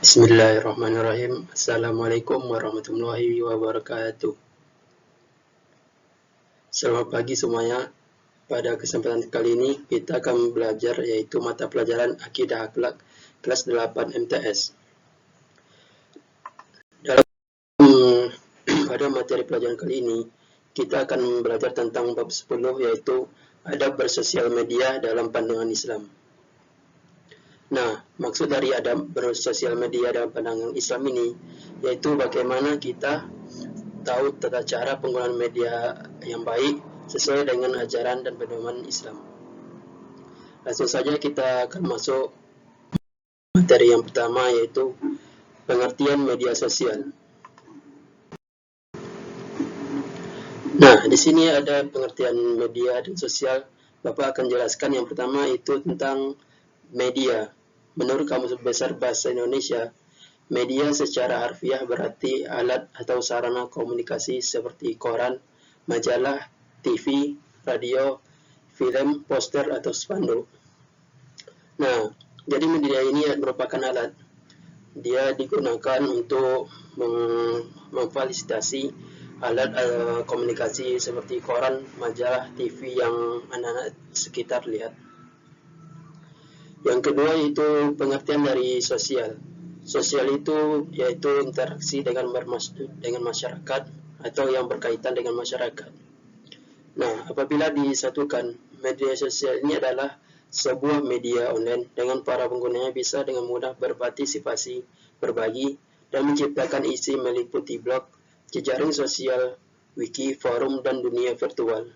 Bismillahirrahmanirrahim. Assalamualaikum warahmatullahi wabarakatuh. Selamat pagi semuanya. Pada kesempatan kali ini kita akan belajar yaitu mata pelajaran Akidah Akhlak kelas 8 MTS. Pada materi pelajaran kali ini kita akan belajar tentang bab 10 yaitu adab bersosial media dalam pandangan Islam. Nah, maksud dari adab bersosial media dalam pandangan Islam ini yaitu bagaimana kita tahu tata cara penggunaan media yang baik sesuai dengan ajaran dan pedoman Islam. Langsung saja kita akan masuk materi yang pertama yaitu pengertian media sosial. Nah, di sini ada pengertian media dan sosial. Bapak akan jelaskan yang pertama itu tentang media. Menurut Kamus Besar Bahasa Indonesia, media secara harfiah berarti alat atau sarana komunikasi seperti koran, majalah, TV, radio, film, poster, atau spanduk. Nah, jadi media ini merupakan alat. Dia digunakan untuk memfasilitasi alat komunikasi seperti koran, majalah, TV yang anak-anak sekitar lihat. Yang kedua itu pengertian dari sosial. Sosial itu yaitu interaksi dengan masyarakat atau yang berkaitan dengan masyarakat. Nah, apabila disatukan, media sosial ini adalah sebuah media online dengan para penggunanya bisa dengan mudah berpartisipasi, berbagi, dan menciptakan isi meliputi blog, jejaring sosial, wiki, forum, dan dunia virtual.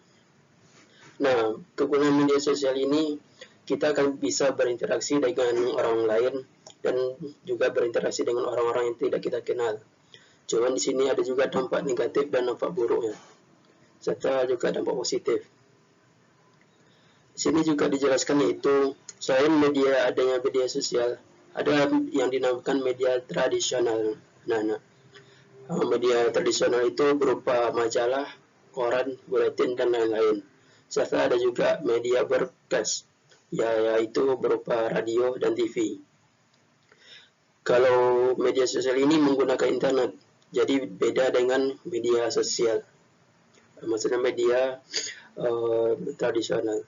Nah, kegunaan media sosial ini kita akan bisa berinteraksi dengan orang lain dan juga berinteraksi dengan orang-orang yang tidak kita kenal. Cuman di sini ada juga dampak negatif dan dampak buruknya, serta juga dampak positif. Di sini juga dijelaskan yaitu selain adanya media sosial, ada yang dinamakan media tradisional. Media tradisional itu berupa majalah, koran, buletin, dan lain-lain. Serta ada juga media broadcast, yaitu berupa radio dan TV. Kalau media sosial ini menggunakan internet, jadi beda dengan media sosial. Maksudnya media tradisional.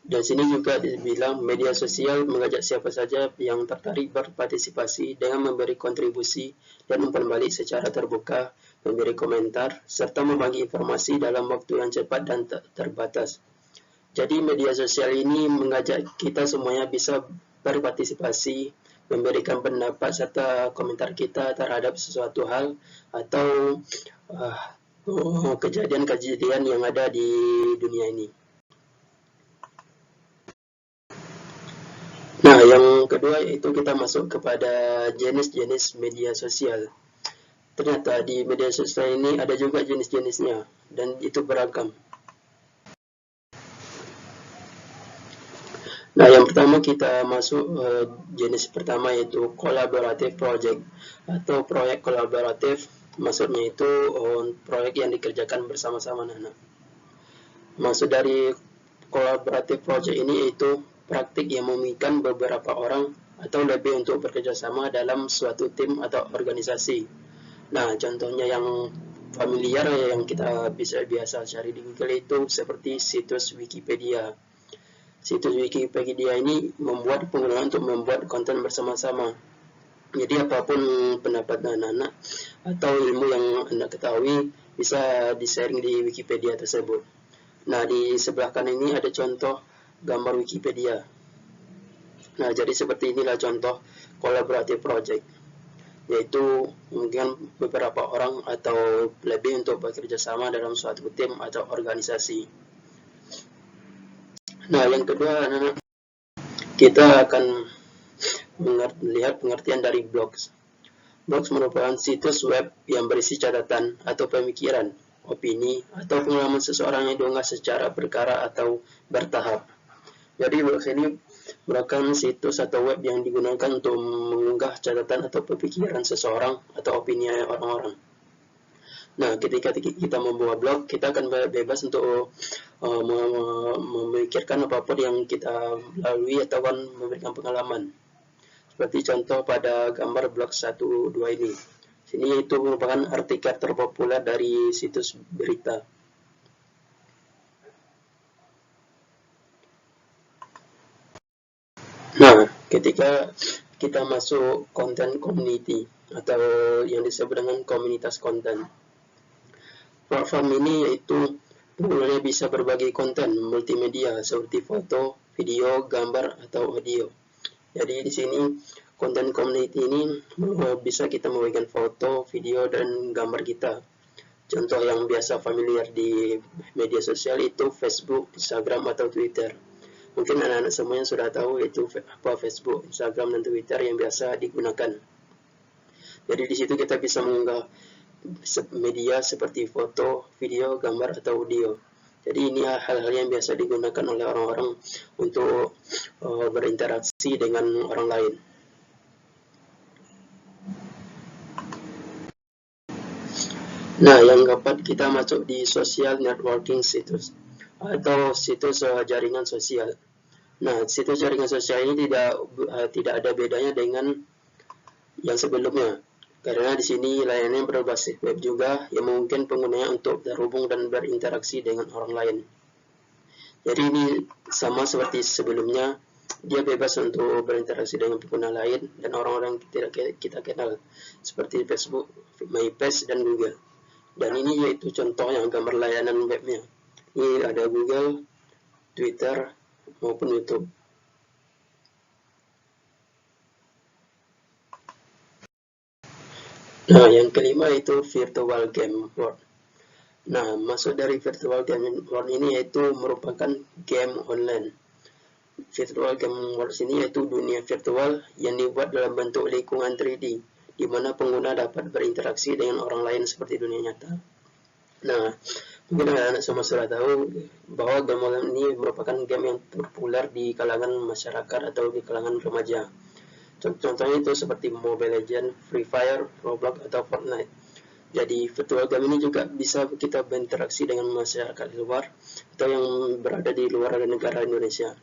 Dan sini juga dibilang media sosial mengajak siapa saja yang tertarik berpartisipasi dengan memberi kontribusi dan umpan balik secara terbuka, memberi komentar, serta membagi informasi dalam waktu yang cepat dan terbatas. Jadi media sosial ini mengajak kita semuanya bisa berpartisipasi, memberikan pendapat serta komentar kita terhadap sesuatu hal atau kejadian-kejadian yang ada di dunia ini. Nah, yang kedua yaitu kita masuk kepada jenis-jenis media sosial. Ternyata di media sosial ini ada juga jenis-jenisnya dan itu beragam. Nah, yang pertama kita masuk jenis pertama yaitu collaborative project atau proyek kolaboratif. Maksudnya itu proyek yang dikerjakan bersama-sama anak-anak. Maksud dari collaborative project ini yaitu praktik yang memungkinkan beberapa orang atau lebih untuk bekerjasama dalam suatu tim atau organisasi. Nah, contohnya yang familiar yang kita bisa biasa cari di Google itu seperti situs Wikipedia. Situs Wikipedia ini membuat penggunaan untuk membuat konten bersama-sama. Jadi apapun pendapat anak-anak atau ilmu yang Anda ketahui bisa di-sharing di Wikipedia tersebut. Nah, di sebelah kanan ini ada contoh gambar Wikipedia. Nah, jadi seperti inilah contoh collaborative project, yaitu mungkin beberapa orang atau lebih untuk bekerja sama dalam suatu tim atau organisasi. Nah, yang kedua, kita akan melihat pengertian dari blogs. Blogs merupakan situs web yang berisi catatan atau pemikiran, opini, atau pengalaman seseorang yang diunggah secara berkala atau bertahap. Jadi blogs ini merupakan situs atau web yang digunakan untuk mengunggah catatan atau pemikiran seseorang atau opini orang-orang. Nah, ketika kita membuat blog, kita akan bebas untuk memikirkan apapun yang kita lalui atau memberikan pengalaman. Seperti contoh pada gambar blog 1-2 ini. Sini itu merupakan artikel terpopuler dari situs berita. Nah, ketika kita masuk konten community atau yang disebut dengan komunitas konten, platform ini yaitu penggunanya bisa berbagi konten multimedia seperti foto, video, gambar, atau audio. Jadi di sini konten community ini bisa kita membagikan foto, video, dan gambar kita. Contoh yang biasa familiar di media sosial itu Facebook, Instagram, atau Twitter. Mungkin anak-anak semuanya sudah tahu itu apa Facebook, Instagram, dan Twitter yang biasa digunakan. Jadi di situ kita bisa mengunggah media seperti foto, video, gambar, atau audio. Jadi ini hal-hal yang biasa digunakan oleh orang-orang untuk berinteraksi dengan orang lain. Nah, yang keempat kita masuk di social networking situs atau situs jaringan sosial. Nah, situs jaringan sosial ini tidak ada bedanya dengan yang sebelumnya, karena di sini layanannya berbasis web juga yang memungkinkan penggunanya untuk terhubung dan berinteraksi dengan orang lain. Jadi ini sama seperti sebelumnya, dia bebas untuk berinteraksi dengan pengguna lain dan orang-orang yang tidak kita kenal, seperti Facebook, MySpace, dan Google. Dan ini yaitu contoh yang gambar layanan webnya. Ini ada Google, Twitter, maupun YouTube. Nah, yang kelima itu virtual game world. Nah, maksud dari virtual game world ini yaitu merupakan game online. Virtual game world ini yaitu dunia virtual yang dibuat dalam bentuk lingkungan 3D, di mana pengguna dapat berinteraksi dengan orang lain seperti dunia nyata. Nah, mungkin anak-anak semua sudah tahu bahwa game online ini merupakan game yang populer di kalangan masyarakat atau di kalangan remaja. Contohnya itu seperti Mobile Legends, Free Fire, Roblox, atau Fortnite. Jadi virtual game ini juga bisa kita berinteraksi dengan masyarakat di luar atau yang berada di luar negara Indonesia.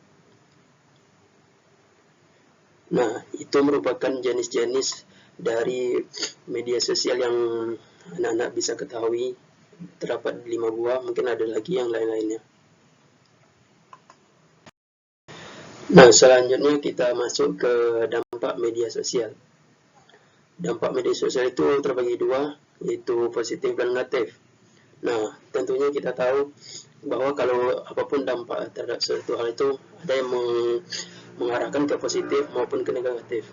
Nah, itu merupakan jenis-jenis dari media sosial yang anak-anak bisa ketahui. Terdapat 5 buah, mungkin ada lagi yang lain-lainnya. Nah, selanjutnya kita masuk ke dampak media sosial. Dampak media sosial itu terbagi dua, yaitu positif dan negatif. Nah, tentunya kita tahu bahwa kalau apapun dampak terhadap suatu hal itu ada yang mengarahkan ke positif maupun ke negatif.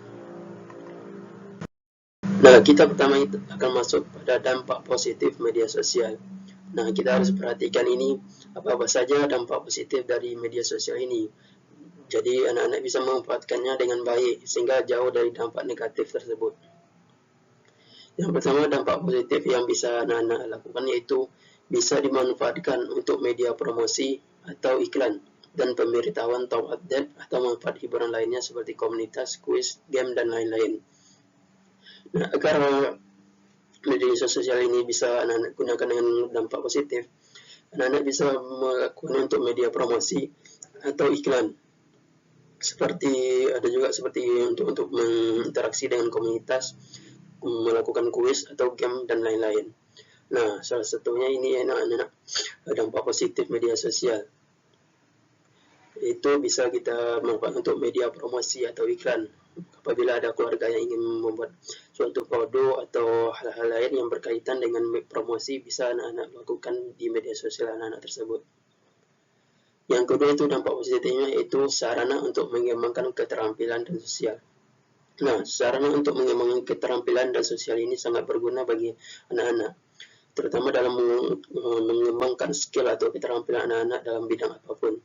Nah, kita pertama akan masuk pada dampak positif media sosial. Nah, kita harus perhatikan ini apa-apa saja dampak positif dari media sosial ini. Jadi, anak-anak bisa memanfaatkannya dengan baik sehingga jauh dari dampak negatif tersebut. Yang pertama, dampak positif yang bisa anak-anak lakukan yaitu bisa dimanfaatkan untuk media promosi atau iklan dan pemberitahuan top update atau manfaat hiburan lainnya seperti komunitas, kuis, game, dan lain-lain. Nah, agar media sosial ini bisa anak-anak gunakan dengan dampak positif, anak-anak bisa melakukan untuk media promosi atau iklan. Seperti ada juga seperti untuk berinteraksi dengan komunitas, melakukan kuis atau game dan lain-lain. Nah, salah satunya ini anak-anak dampak positif media sosial. Itu bisa kita manfaatkan untuk media promosi atau iklan. Apabila ada keluarga yang ingin membuat suatu produk atau hal-hal lain yang berkaitan dengan promosi, bisa anak-anak lakukan di media sosial anak-anak tersebut. Yang kedua itu dampak positifnya yaitu sarana untuk mengembangkan keterampilan dan sosial. Nah, sarana untuk mengembangkan keterampilan dan sosial ini sangat berguna bagi anak-anak, terutama dalam mengembangkan skill atau keterampilan anak-anak dalam bidang apapun.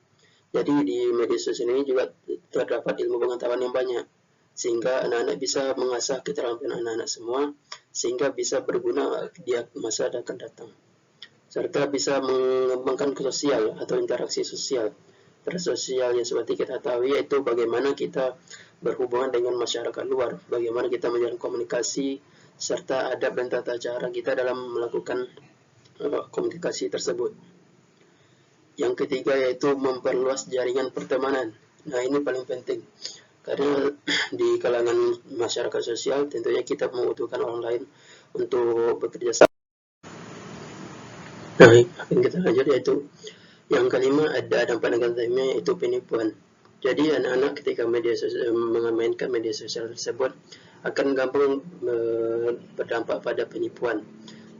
Jadi di media sosial ini juga terdapat ilmu pengetahuan yang banyak, sehingga anak-anak bisa mengasah keterampilan anak-anak semua, sehingga bisa berguna di masa akan datang. Serta bisa mengembangkan ke sosial atau interaksi sosial. Sosial yang seperti kita tahu yaitu bagaimana kita berhubungan dengan masyarakat luar, bagaimana kita menjalin komunikasi, serta adab dan tata cara kita dalam melakukan komunikasi tersebut. Yang ketiga yaitu memperluas jaringan pertemanan. Nah, ini paling penting. Karena di kalangan masyarakat sosial tentunya kita membutuhkan orang lain untuk bekerja sama. Nah, akan kita lanjut yaitu yang kelima, ada dampak negatifnya yaitu penipuan. Jadi anak-anak ketika memainkan media sosial tersebut akan gampang berdampak pada penipuan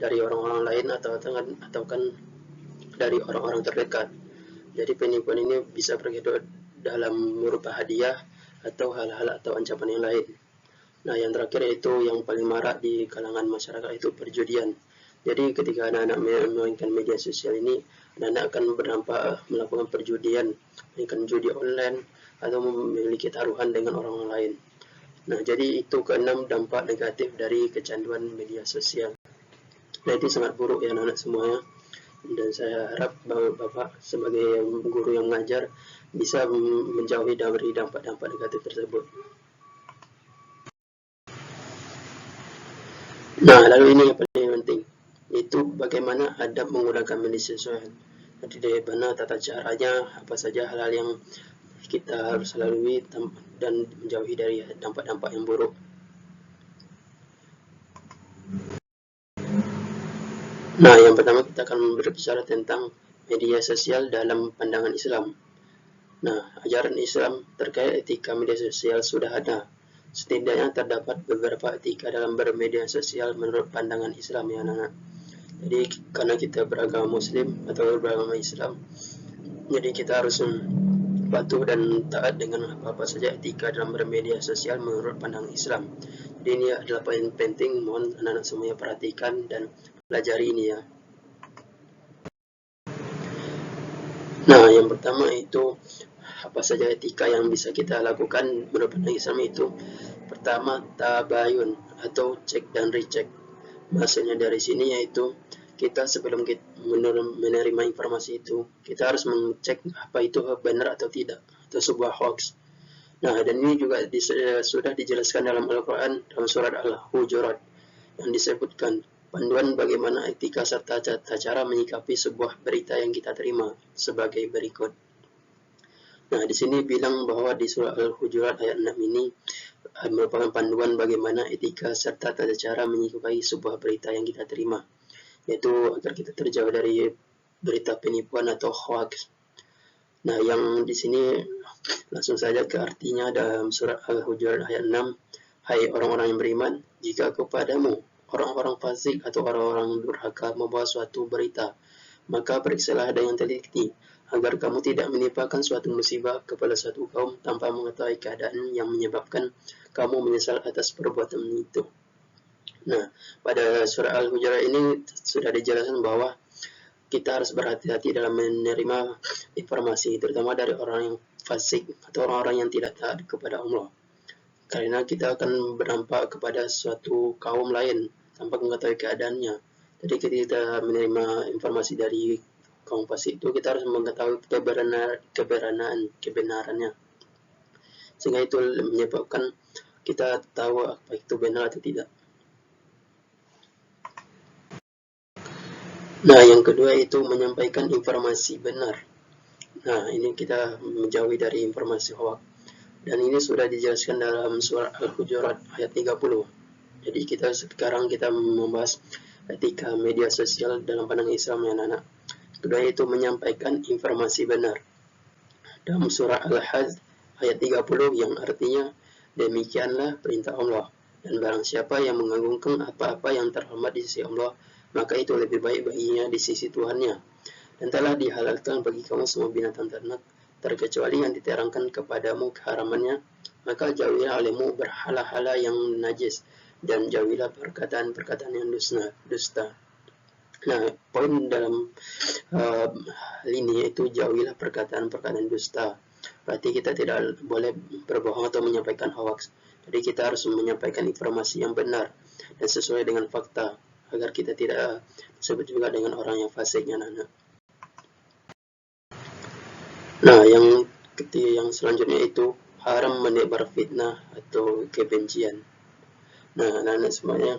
dari orang-orang lain atau kan dari orang-orang terdekat. Jadi penipuan ini bisa berkedok dalam berupa hadiah atau hal-hal atau ancaman yang lain. Nah, yang terakhir yaitu yang paling marak di kalangan masyarakat itu perjudian. Jadi ketika anak-anak memainkan media sosial ini, anak-anak akan berdampak melakukan perjudian, mainkan judi online, atau memiliki taruhan dengan orang lain. Nah, jadi itu keenam dampak negatif dari kecanduan media sosial. Nah, itu sangat buruk ya anak-anak semuanya. Dan saya harap Bapak sebagai guru yang mengajar bisa menjauhi dari dampak-dampak negatif tersebut. Nah, lalu ini yang paling penting, itu bagaimana adab menggunakan media sosial. Jadi dari mana tata caranya, apa saja hal-hal yang kita harus lalui dan menjauhi dari dampak-dampak yang buruk. Nah, yang pertama kita akan berbicara tentang media sosial dalam pandangan Islam. Nah, ajaran Islam terkait etika media sosial sudah ada. Setidaknya terdapat beberapa etika dalam bermedia sosial menurut pandangan Islam ya anak-anak. Jadi karena kita beragama Muslim atau beragama Islam, jadi kita harus patuh dan taat dengan apa-apa saja etika dalam bermedia sosial menurut pandangan Islam. Jadi ini adalah poin penting, mohon anak-anak semuanya perhatikan dan pelajari ini ya. Nah, yang pertama itu apa saja etika yang bisa kita lakukan menurut pandangan Islam itu. Pertama, tabayun atau cek dan recheck. Maksudnya dari sini yaitu kita sebelum kita menerima informasi itu, kita harus mengecek apa itu benar atau tidak, atau sebuah hoax. Nah, dan ini juga sudah dijelaskan dalam Al-Quran, dalam surat Al-Hujurat, yang disebutkan panduan bagaimana etika serta tata cara menyikapi sebuah berita yang kita terima sebagai berikut. Nah, di sini bilang bahwa di surah Al-Hujurat ayat 6 ini merupakan panduan bagaimana etika serta tata cara menyikapi sebuah berita yang kita terima, yaitu agar kita terjauh dari berita penipuan atau hoax. Nah, yang di sini langsung saja ke artinya dalam surat Al-Hujurat ayat 6. Hai orang-orang yang beriman, jika kepadamu orang-orang fasik atau orang-orang durhaka membawa suatu berita, maka periksalah dengan teliti, agar kamu tidak menimpakan suatu musibah kepada suatu kaum tanpa mengetahui keadaan yang menyebabkan kamu menyesal atas perbuatan itu. Nah, pada surah Al-Hujurat ini sudah dijelaskan bahwa kita harus berhati-hati dalam menerima informasi, terutama dari orang yang fasik atau orang-orang yang tidak taat kepada Allah. Karena kita akan berdampak kepada suatu kaum lain tanpa mengetahui keadaannya. Jadi ketika kita menerima informasi dari kaum fasik itu, kita harus mengetahui kebenarannya. Sehingga itu menyebabkan kita tahu apa itu benar atau tidak. Nah, yang kedua itu menyampaikan informasi benar. Nah, ini kita menjauhi dari informasi hoax. Dan ini sudah dijelaskan dalam surat Al-Hujurat ayat 30. Jadi sekarang kita membahas etika media sosial dalam pandangan Islam ya anak-anak. Kedua itu menyampaikan informasi benar. Dalam surah Al-Hajj ayat 30 yang artinya demikianlah perintah Allah, dan barang siapa yang mengagungkan apa-apa yang terhormat di sisi Allah, maka itu lebih baik baginya di sisi Tuhannya. Dan telah dihalalkan bagi kamu semua binatang ternak, terkecuali yang diterangkan kepadamu keharamannya, maka jauhilah olehmu berhala-hala yang najis, dan jauhilah perkataan-perkataan yang dusta. Nah, poin dalam hal ini yaitu jauhilah perkataan-perkataan dusta. Berarti kita tidak boleh berbohong atau menyampaikan hoax. Jadi kita harus menyampaikan informasi yang benar dan sesuai dengan fakta, agar kita tidak disebut juga dengan orang yang fasik ya anak-anak. Nah, yang selanjutnya itu haram menebar fitnah atau kebencian. Nah, anak-anak semuanya,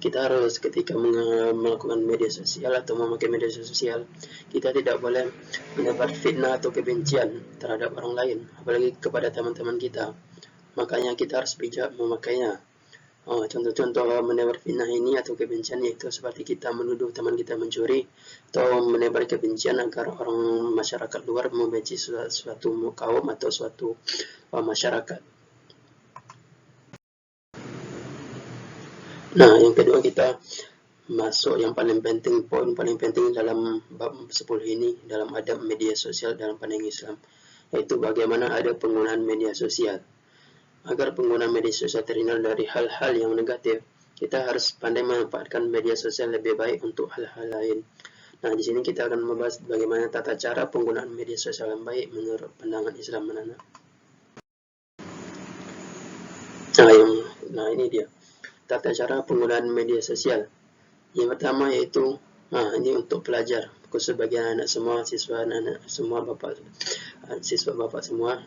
kita harus ketika melakukan media sosial atau memakai media sosial, kita tidak boleh menebar fitnah atau kebencian terhadap orang lain, apalagi kepada teman-teman kita. makanya kita harus bijak memakainya. Contoh-contoh menebar fitnah ini atau kebencian yaitu seperti kita menuduh teman kita mencuri atau menebar kebencian agar orang masyarakat luar membenci suatu kaum atau suatu masyarakat. Nah, yang kedua kita masuk yang paling penting, poin paling penting dalam bab 10 ini dalam adab media sosial dalam pandangan Islam, yaitu bagaimana ada penggunaan media sosial. Agar pengguna media sosial terhindar dari hal-hal yang negatif, kita harus pandai memanfaatkan media sosial lebih baik untuk hal-hal lain. Nah, di sini kita akan membahas bagaimana tata cara penggunaan media sosial yang baik menurut pandangan Islam menana. Nah, ini dia tata cara penggunaan media sosial. Yang pertama yaitu, ini untuk pelajar, khusus bagi anak-anak semua, siswa anak-anak semua, siswa bapak semua.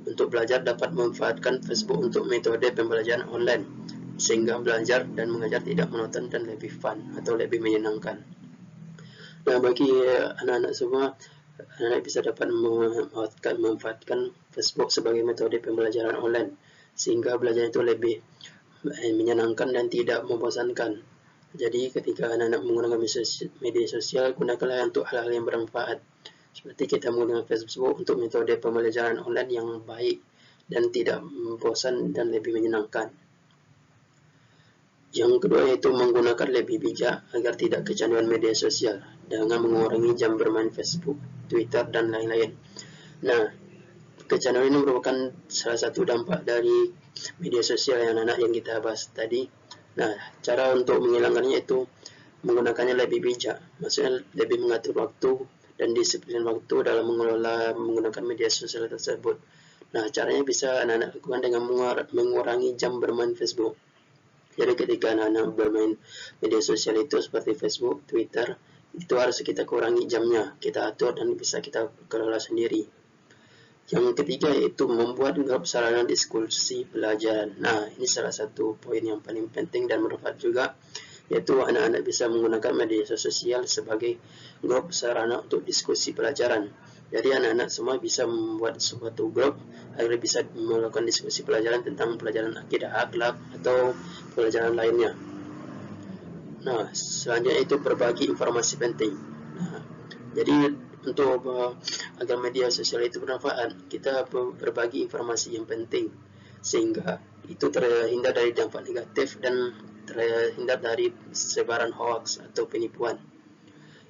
Untuk belajar dapat memanfaatkan Facebook untuk metode pembelajaran online, sehingga belajar dan mengajar tidak monoton dan lebih fun atau lebih menyenangkan. Nah, bagi anak-anak semua, anak-anak bisa dapat memanfaatkan Facebook sebagai metode pembelajaran online, sehingga belajar itu lebih menyenangkan dan tidak membosankan. Jadi ketika anak-anak menggunakan media sosial, gunakanlah untuk hal-hal yang bermanfaat. Seperti kita menggunakan Facebook untuk metode pembelajaran online yang baik dan tidak bosan dan lebih menyenangkan. Yang kedua yaitu menggunakan lebih bijak agar tidak kecanduan media sosial dengan mengurangi jam bermain Facebook, Twitter, dan lain-lain. Nah, kecanduan ini merupakan salah satu dampak dari media sosial yang kita bahas tadi. Nah, cara untuk menghilangkannya itu menggunakannya lebih bijak, maksudnya lebih mengatur waktu dan disiplin waktu dalam menggunakan media sosial tersebut. Nah, caranya bisa anak-anak lakukan dengan mengurangi jam bermain Facebook. Jadi ketika anak-anak bermain media sosial itu seperti Facebook, Twitter, itu harus kita kurangi jamnya, kita atur dan bisa kita kelola sendiri. Yang ketiga yaitu membuat grup sarana diskusi pelajaran. Nah, ini salah satu poin yang paling penting dan bermanfaat juga, yaitu anak-anak bisa menggunakan media sosial sebagai grup sarana untuk diskusi pelajaran. Jadi anak-anak semua bisa membuat suatu grup agar bisa melakukan diskusi pelajaran tentang pelajaran akidah, akhlak, atau pelajaran lainnya. Nah, selanjutnya itu berbagi informasi penting. Nah, jadi untuk agar media sosial itu bermanfaat, kita berbagi informasi yang penting sehingga itu terhindar dari dampak negatif dan terhindar dari sebaran hoax atau penipuan.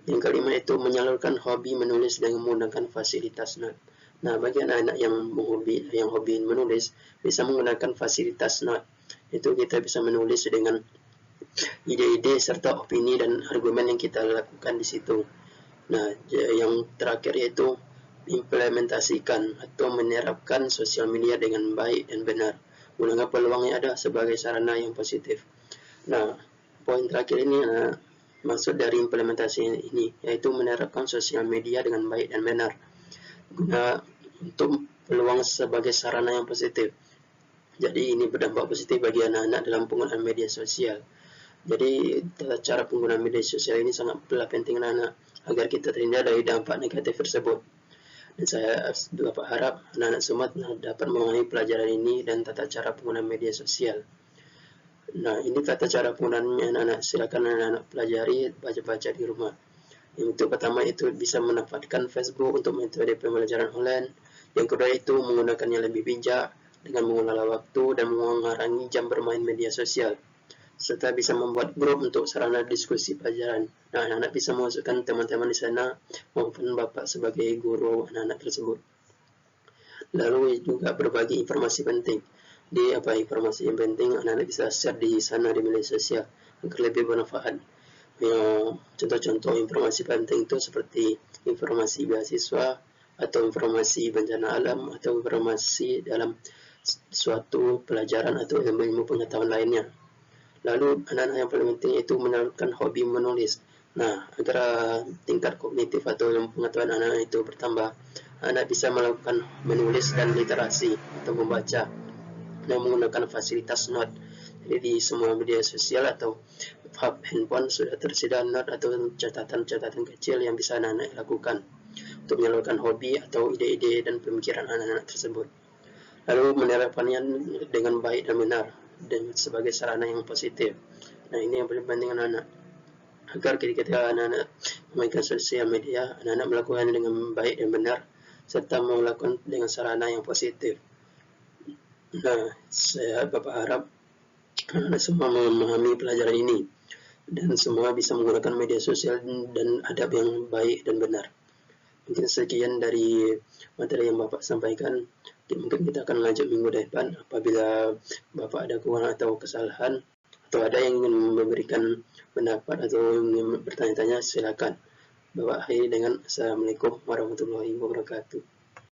Yang kelima itu menyalurkan hobi menulis dengan menggunakan fasilitas Note. Nah, bagi anak-anak yang hobi menulis bisa menggunakan fasilitas Note. Itu kita bisa menulis dengan ide-ide serta opini dan argumen yang kita lakukan di situ. Nah, yang terakhir yaitu implementasikan atau menerapkan sosial media dengan baik dan benar. Gunakan peluang yang ada sebagai sarana yang positif. Nah, poin terakhir ini maksud dari implementasi ini yaitu menerapkan sosial media dengan baik dan benar. Guna untuk peluang sebagai sarana yang positif. Jadi ini berdampak positif bagi anak-anak dalam penggunaan media sosial. Jadi cara penggunaan media sosial ini sangatlah penting anak-anak agar kita terhindar dari dampak negatif tersebut. Dan saya dapat harap anak-anak semua dapat memahami pelajaran ini dan tata cara penggunaan media sosial. Nah, ini tata cara penggunaannya anak-anak. Silakan anak-anak pelajari, baca-baca di rumah. Yang pertama itu bisa memanfaatkan Facebook untuk metode pembelajaran online. Yang kedua itu menggunakannya lebih bijak dengan mengelola waktu dan mengurangi jam bermain media sosial, serta bisa membuat grup untuk sarana diskusi pelajaran. Nah, anak-anak bisa memasukkan teman-teman di sana maupun bapak sebagai guru anak-anak tersebut. Lalu juga berbagi informasi penting. Di informasi yang penting anak-anak bisa share di sana di media sosial agar lebih bermanfaat. Contoh-contoh informasi penting itu seperti informasi beasiswa atau informasi bencana alam atau informasi dalam suatu pelajaran atau ilmu pengetahuan lainnya. Lalu anak-anak yang paling penting itu menyalurkan hobi menulis. Nah, agar tingkat kognitif atau ilmu pengetahuan anak-anak itu bertambah, anak bisa melakukan menulis dan literasi atau membaca dan menggunakan fasilitas Note. Jadi di semua media sosial atau handphone sudah tersedia Note atau catatan-catatan kecil yang bisa anak-anak lakukan untuk menyalurkan hobi atau ide-ide dan pemikiran anak-anak tersebut. lalu menerapkannya dengan baik dan benar dan sebagai sarana yang positif. Nah, ini yang paling penting anak-anak, agar ketika anak-anak memainkan sosial media, anak-anak melakukan dengan baik dan benar serta melakukan dengan sarana yang positif. Nah, Bapak harap anak-anak semua memahami pelajaran ini dan semua bisa menggunakan media sosial dan adab yang baik dan benar. Mungkin sekian dari materi yang Bapak sampaikan. Mungkin kita akan lanjut minggu depan. Apabila Bapak ada kekurangan atau kesalahan, atau ada yang ingin memberikan pendapat atau ingin bertanya-tanya, silakan. Bapak akhiri dengan Assalamualaikum warahmatullahi wabarakatuh.